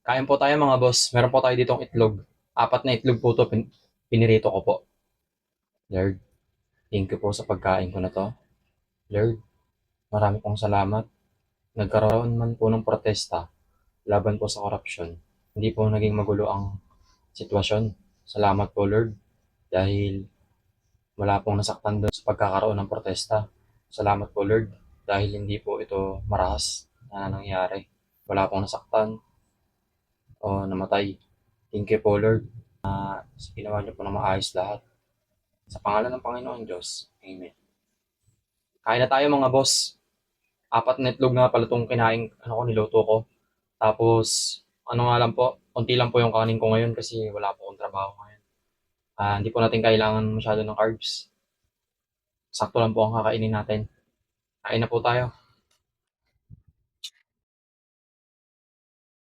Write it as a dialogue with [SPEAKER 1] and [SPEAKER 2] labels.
[SPEAKER 1] Kain po tayo mga boss. Meron po tayo ditong itlog. Apat na itlog po to. Pinirito ko po. Lord, thank you po sa pagkain ko na to. Lord, marami pong salamat. Nagkaroon man po ng protesta laban po sa korupsyon. Hindi po naging magulo ang sitwasyon. Salamat po Lord dahil wala pong nasaktan doon sa pagkakaroon ng protesta. Salamat po Lord dahil hindi po ito marahas na nangyari. Wala pong nasaktan o namatay. Thank you po Lord. Ginawa niyo po na maayos lahat. Sa pangalan ng Panginoon Diyos. Amen. Kain na tayo mga boss. Apat na itlog nga pala itong kinain, niluto ko. Tapos, ano nga lang po, konti lang po yung kanin ko ngayon kasi wala po akong trabaho ngayon. Hindi po natin kailangan masyado ng carbs. Sakto lang po ang kakainin natin. Kain na po tayo.